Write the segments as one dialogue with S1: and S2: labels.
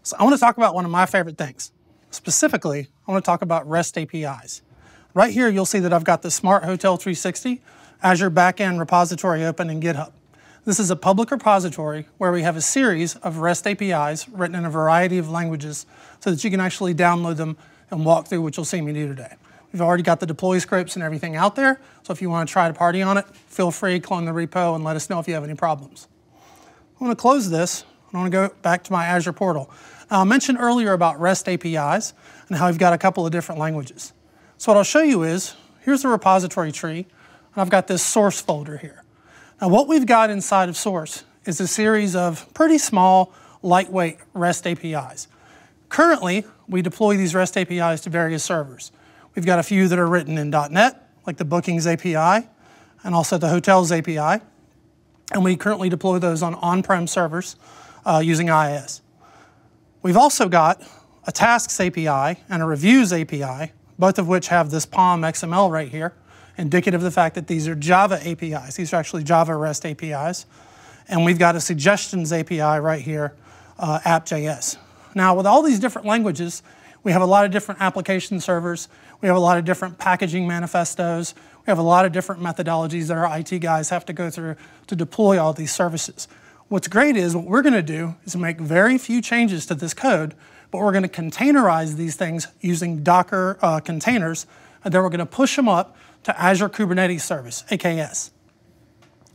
S1: So I want to talk about one of my favorite things. Specifically, I want to talk about REST APIs. Right here, you'll see that I've got the Smart Hotel 360 Azure Backend repository open in GitHub. This is a public repository where we have a series of REST APIs written in a variety of languages so that you can actually download them and walk through what you'll see me do today. We've already got the deploy scripts and everything out there, so if you want to try to party on it, feel free, clone the repo, and let us know if you have any problems. I want to close this. I want to go back to my Azure portal. Now, I mentioned earlier about REST APIs and how we've got a couple of different languages. So what I'll show you is, here's the repository tree, and I've got this source folder here. Now what we've got inside of source is a series of pretty small, lightweight REST APIs. Currently, we deploy these REST APIs to various servers. We've got a few that are written in .NET, like the Bookings API, and also the Hotels API. And we currently deploy those on on-prem servers using IIS. We've also got a Tasks API and a Reviews API, both of which have this POM XML right here, indicative of the fact that these are Java APIs. These are actually Java REST APIs. And we've got a Suggestions API right here, app.js. Now, with all these different languages, we have a lot of different application servers. We have a lot of different packaging manifestos. We have a lot of different methodologies that our IT guys have to go through to deploy all these services. What's great is what we're going to do is make very few changes to this code, but we're going to containerize these things using Docker containers, and then we're going to push them up to Azure Kubernetes Service, AKS.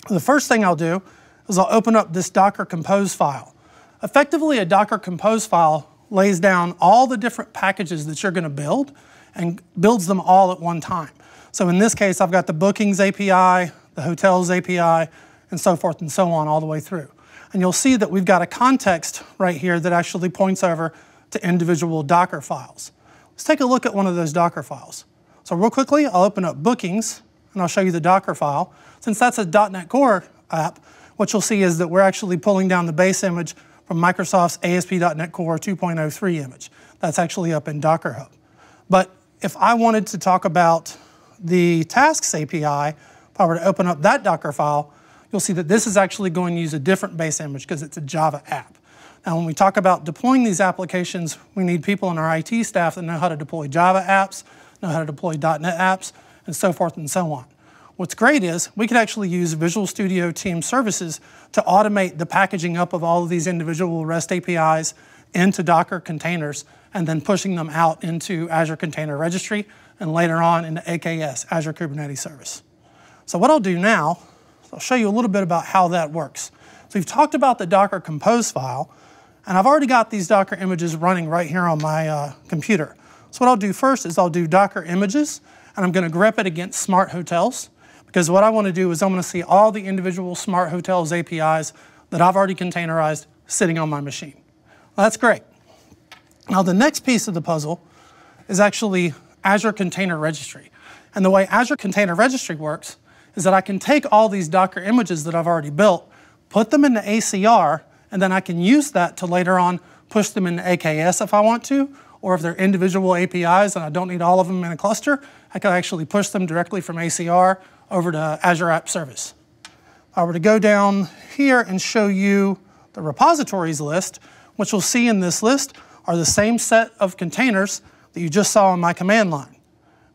S1: The first thing I'll do is I'll open up this Docker Compose file. Effectively, a Docker Compose file lays down all the different packages that you're going to build and builds them all at one time. So in this case, I've got the Bookings API, the Hotels API, and so forth and so on all the way through. And you'll see that we've got a context right here that actually points over to individual Docker files. Let's take a look at one of those Docker files. So real quickly, I'll open up Bookings, and I'll show you the Docker file. Since that's a .NET Core app, what you'll see is that we're actually pulling down the base image from Microsoft's ASP.NET Core 2.03 image. That's actually up in Docker Hub. But if I wanted to talk about the Tasks API, if I were to open up that Docker file, you'll see that this is actually going to use a different base image because it's a Java app. Now, when we talk about deploying these applications, we need people in our IT staff that know how to deploy Java apps, know how to deploy .NET apps, and so forth and so on. What's great is we could actually use Visual Studio Team Services to automate the packaging up of all of these individual REST APIs into Docker containers and then pushing them out into Azure Container Registry and later on into AKS, Azure Kubernetes Service. So what I'll do now, I'll show you a little bit about how that works. So we've talked about the Docker Compose file, and I've already got these Docker images running right here on my computer. So what I'll do first is I'll do Docker images, and I'm going to grep it against Smart Hotels, because what I want to do is I'm going to see all the individual Smart Hotels APIs that I've already containerized sitting on my machine. Well, that's great. Now the next piece of the puzzle is actually Azure Container Registry. And the way Azure Container Registry works is that I can take all these Docker images that I've already built, put them into ACR, and then I can use that to later on push them into AKS if I want to, or if they're individual APIs and I don't need all of them in a cluster, I can actually push them directly from ACR over to Azure App Service. If I were to go down here and show you the repositories list, what you'll see in this list are the same set of containers that you just saw on my command line.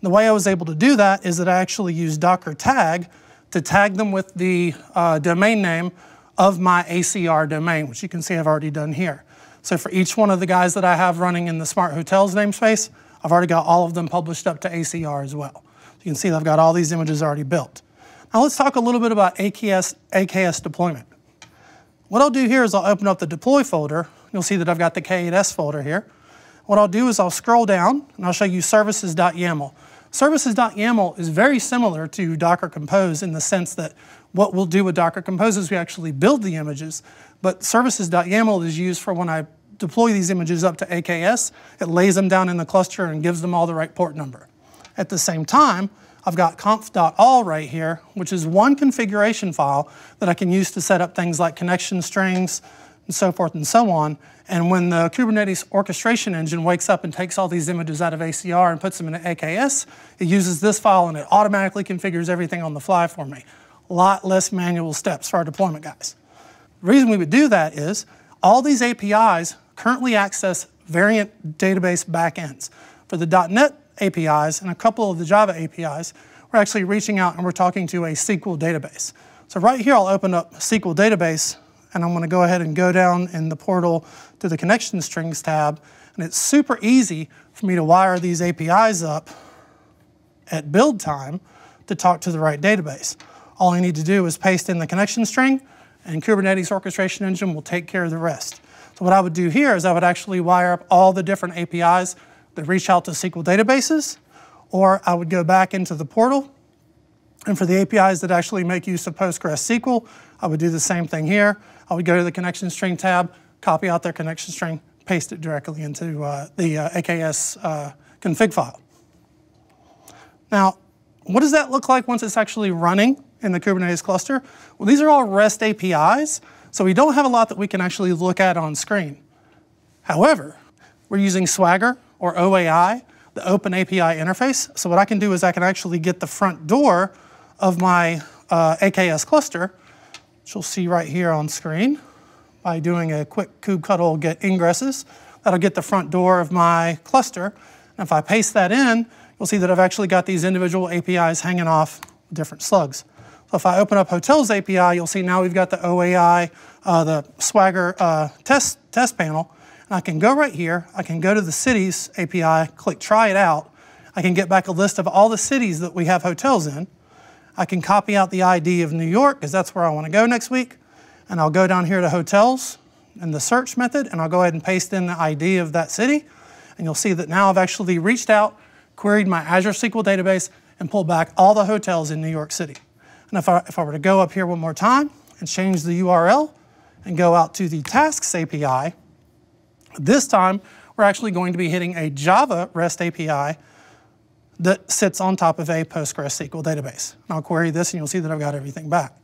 S1: The way I was able to do that is that I actually used Docker tag to tag them with the domain name of my ACR domain, which you can see I've already done here. So for each one of the guys that I have running in the Smart Hotels namespace, I've already got all of them published up to ACR as well. So you can see that I've got all these images already built. Now let's talk a little bit about AKS deployment. What I'll do here is I'll open up the deploy folder. You'll see that I've got the K8s folder here. What I'll do is I'll scroll down and I'll show you services.yaml. Services.yaml is very similar to Docker Compose in the sense that what we'll do with Docker Compose is we actually build the images, but services.yaml is used for when I deploy these images up to AKS, it lays them down in the cluster and gives them all the right port number. At the same time, I've got conf.all right here, which is one configuration file that I can use to set up things like connection strings and so forth and so on. And when the Kubernetes orchestration engine wakes up and takes all these images out of ACR and puts them into AKS, it uses this file and it automatically configures everything on the fly for me. A lot less manual steps for our deployment guys. The reason we would do that is all these APIs currently access variant database backends. For the .NET APIs and a couple of the Java APIs, we're actually reaching out and we're talking to a SQL database. So right here, I'll open up SQL database, and I'm going to go ahead and go down in the portal to the connection strings tab. And it's super easy for me to wire these APIs up at build time to talk to the right database. All I need to do is paste in the connection string, and Kubernetes Orchestration Engine will take care of the rest. So what I would do here is I would actually wire up all the different APIs that reach out to SQL databases, or I would go back into the portal, and for the APIs that actually make use of PostgreSQL, I would do the same thing here. I would go to the connection string tab, copy out their connection string, paste it directly into the AKS config file. Now, what does that look like once it's actually running in the Kubernetes cluster? Well, these are all REST APIs, so we don't have a lot that we can actually look at on screen. However, we're using Swagger or OAI, the Open API interface. So what I can do is I can actually get the front door of my AKS cluster, which you'll see right here on screen, by doing a quick kubectl get ingresses. That'll get the front door of my cluster. And if I paste that in, you'll see that I've actually got these individual APIs hanging off different slugs. So if I open up Hotels API, you'll see now we've got the OAI, the Swagger test panel. And I can go right here, I can go to the Cities API, click Try It Out. I can get back a list of all the cities that we have hotels in. I can copy out the ID of New York, because that's where I want to go next week. And I'll go down here to Hotels in the search method, and I'll go ahead and paste in the ID of that city. And you'll see that now I've actually reached out, queried my Azure SQL database, and pulled back all the hotels in New York City. And if I were to go up here one more time and change the URL and go out to the Tasks API, this time we're actually going to be hitting a Java REST API that sits on top of a PostgreSQL database. And I'll query this and you'll see that I've got everything back.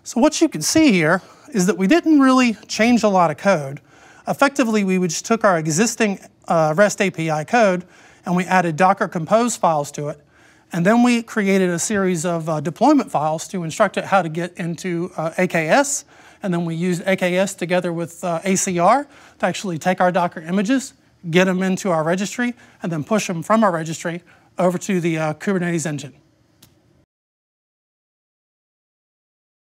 S1: So what you can see here is that we didn't really change a lot of code. Effectively, we just took our existing REST API code and we added Docker Compose files to it. And then we created a series of deployment files to instruct it how to get into AKS. And then we used AKS together with ACR to actually take our Docker images, get them into our registry, and then push them from our registry over to the Kubernetes engine.